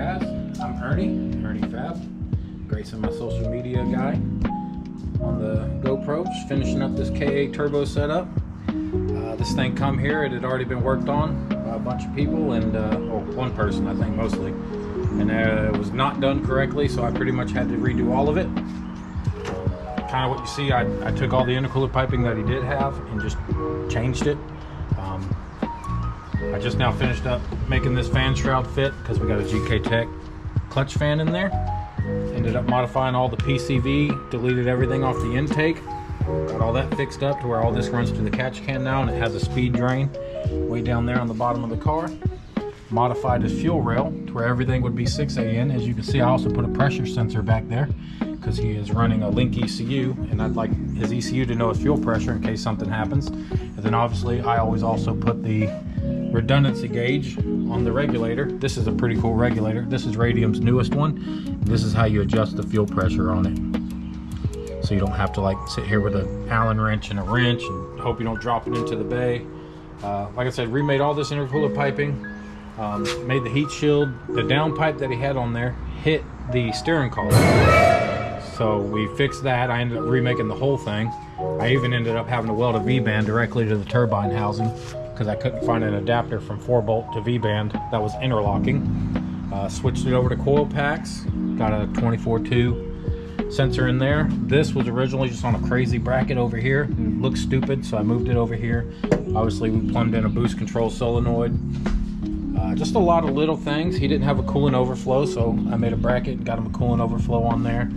guys, I'm Ernie Fab, Grayson, my social media guy on the GoPro, just finishing up this KA turbo setup. This thing come here, it had already been worked on by a bunch of people and well, one person I think mostly, and it was not done correctly, so I pretty much had to redo all of it. Kind of what you see, I took all the intercooler piping that he did have and just changed it. I just now finished up making this fan shroud fit because we got a GK Tech clutch fan in there. Ended up modifying all the PCV, deleted everything off the intake, got all that fixed up to where all this runs to the catch can now, and it has a speed drain way down there on the bottom of the car. Modified his fuel rail to where everything would be 6AN. As you can see, I also put a pressure sensor back there because he is running a link ECU, and I'd like his ECU to know his fuel pressure in case something happens. And then obviously I always also put the redundancy gauge on the regulator. This is a pretty cool regulator. This is Radium's newest one. This is how you adjust the fuel pressure on it, so you don't have to like sit here with an Allen wrench and a wrench and hope you don't drop it into the bay. Like I said, remade all this intercooler piping, made the heat shield. The down pipe that he had on there hit the steering column, so we fixed that. I ended up remaking the whole thing. I even ended up having to weld a V-band directly to the turbine housing because I couldn't find an adapter from 4-bolt to V-band that was interlocking. Switched it over to coil packs, got a 24-2 sensor in there. This was originally just on a crazy bracket over here. It looked stupid, so I moved it over here. Obviously we plumbed in a boost control solenoid. Just a lot of little things. He didn't have a coolant overflow, so I made a bracket and got him a coolant overflow on there.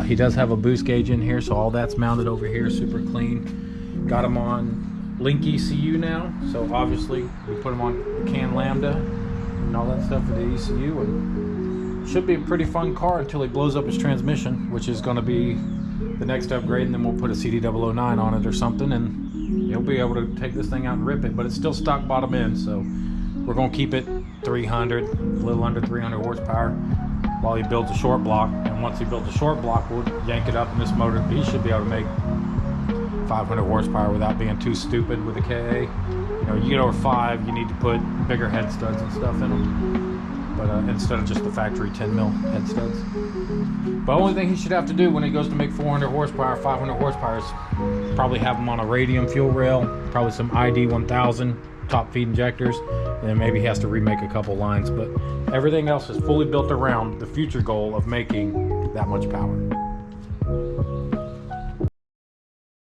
He does have a boost gauge in here, so all that's mounted over here, super clean. Got him on link ECU now, so obviously we put him on CAN Lambda and all that stuff for the ECU, and should be a pretty fun car until he blows up his transmission, which is going to be the next upgrade, and then we'll put a CD009 on it or something, and he'll be able to take this thing out and rip it. But it's still stock bottom end, so we're going to keep it 300, a little under 300 horsepower while he builds a short block. And once he builds a short block, we'll yank it up in this motor. He should be able to make 500 horsepower without being too stupid with a KA. You know, you get over 5, you need to put bigger head studs and stuff in them, but instead of just the factory 10 mil head studs. But the only thing he should have to do when he goes to make 400 horsepower, 500 horsepower is probably have him on a Radium fuel rail, probably some ID 1000 top feed injectors, and then maybe he has to remake a couple lines. But everything else is fully built around the future goal of making that much power.